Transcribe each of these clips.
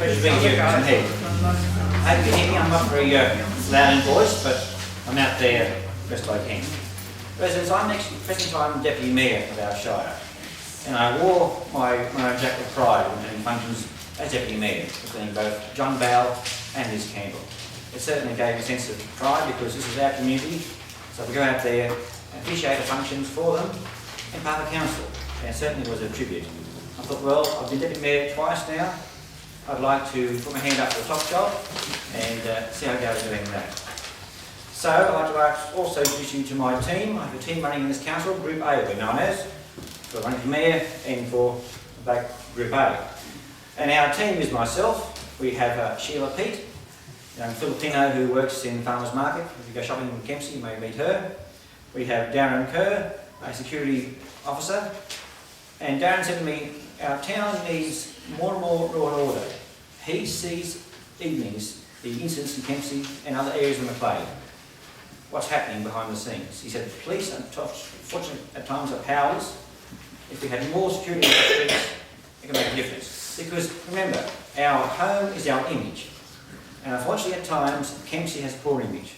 Pleasure being here, Crescent Head. I hope you can hear me. I'm not very loud in voice, but I'm out there best I can. Residents, I'm next present time Deputy Mayor of our Shire, and I wore my own jacket of pride in functions as Deputy Mayor, between both John Bowell and Liz Campbell. It certainly gave a sense of pride because this is our community, so we go out there and officiate the functions for them and part of the council, and it certainly was a tribute. I thought, well, I've been Deputy Mayor twice now. I'd like to put my hand up for the top job and see how I go doing that. So I'd like to also introduce you to my team. I have a team running in this council, Group A, we're known as, for running for Mayor and for back Group A. And our team is myself. We have Sheila Pete, a young Filipino who works in Farmers Market. If you go shopping in Kempsey, you may meet her. We have Darren Kerr, a security officer. And Darren said to me, our town needs more and more law and order. He sees evenings the incidents in Kempsey and other areas of Macleod. What's happening behind the scenes? He said the police, unfortunately, at times are powerless. If we had more security in the streets, it can make a difference. Because remember, our home is our image. And unfortunately, at times, Kempsey has a poor image.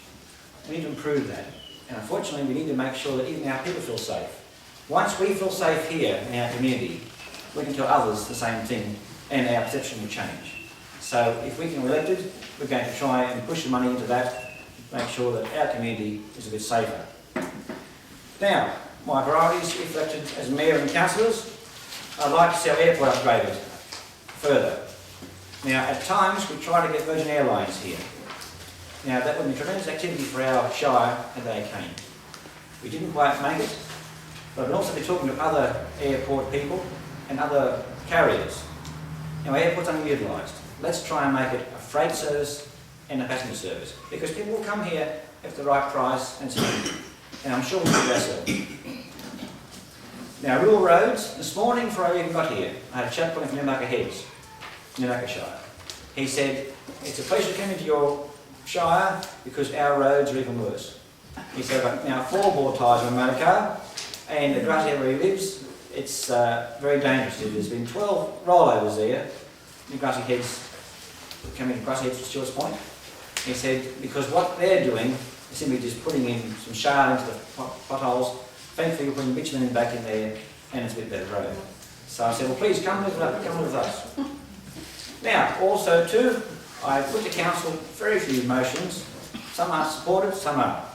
We need to improve that. And unfortunately, we need to make sure that even our people feel safe. Once we feel safe here in our community, we can tell others the same thing and our perception will change. So if we can be elected, we're going to try and push the money into that, make sure that our community is a bit safer. Now, my priorities, if elected as Mayor and Councillors, I'd like to see our airport upgraded further. Now, at times we try to get Virgin Airlines here. Now, that would be tremendous activity for our Shire and they came. We didn't quite make it, but we'll also be talking to other airport people and other carriers. Our airport's underutilised. Let's try and make it a freight service and a passenger service, because people will come here at the right price and speed, and I'm sure we'll do ourselves. Now, rural roads. This morning, before I even got here, I had a chap calling from Newmarket Heads, Newmarket Shire. He said, it's a pleasure to come into your Shire because our roads are even worse. He said, I've got now 4 bore tyres on a motor car, and the grass area where he lives, it's very dangerous. There's been 12 rollovers there, the grassy heads, coming to grassy heads to Stewart's Point. He said, because what they're doing is simply just putting in some shard into the potholes. Thankfully, we're putting bitumen back in there, and it's a bit better road. So I said, well, please come with us. Now, also too, I put to council very few motions. Some are supported, some aren't.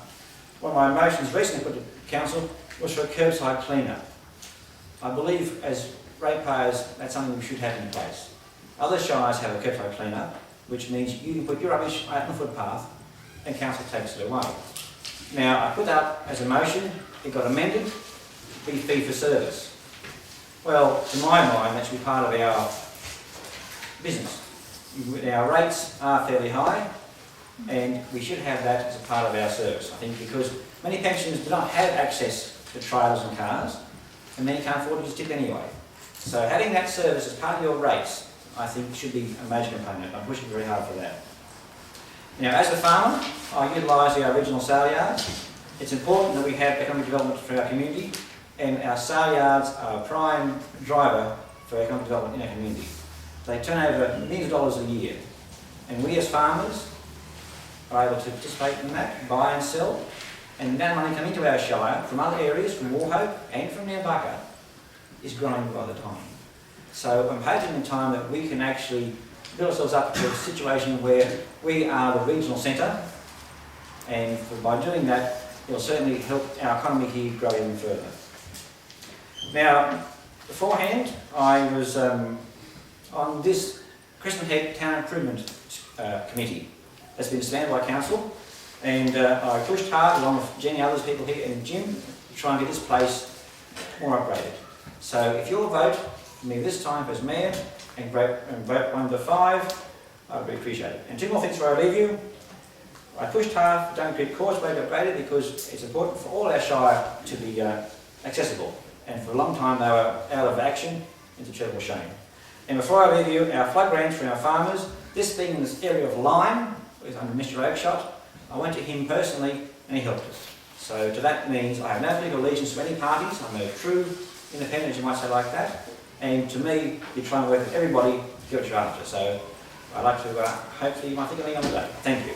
One of my motions recently put to council was for a curbside cleaner. I believe as ratepayers, that's something we should have in place. Other shires have a curbside cleaner, which means you can put your rubbish out on the footpath and council takes it away. Now, I put that up as a motion, it got amended to be fee for service. Well, to my mind, that should be part of our business. Our rates are fairly high, and we should have that as a part of our service, I think, because many pensioners do not have access to trailers and cars, and many can't afford to just tip anyway. So having that service as part of your rates, I think, should be a major component. I'm pushing very hard for that. Now, as a farmer, I utilise our regional sale yards. It's important that we have economic development for our community, and our sale yards are a prime driver for economic development in our community. They turn over millions of dollars a year, and we as farmers are able to participate in that, buy and sell, and the amount of money coming into our Shire from other areas, from Wauchope and from Nambucca, is growing by the time. So I'm hoping in time that we can actually build ourselves up to a situation where we are the regional centre, and by doing that, it'll certainly help our economy here grow even further. Now, beforehand, I was on this Crescent Head Town Improvement Committee that's been established by Council, and I pushed hard along with Jenny, others people here, and Jim, to try and get this place more upgraded. So if you'll vote for me this time as Mayor and vote 1 to 5, I'd really appreciate it. And 2 more things before I leave you. I pushed hard for Dunn Creek Causeway to upgrade it because it's important for all our Shire to be accessible. And for a long time they were out of action. It's a terrible shame. And before I leave you, our flood grants for our farmers, this being in this area of Lyme, under Mr Oakshott, I went to him personally and he helped us. So to that means I have no political allegiance to any parties. I'm a true independent, as you might say, like that. And to me, you try and work with everybody to get what you're after. So I'd like to, hopefully you might think of me on the day. Thank you.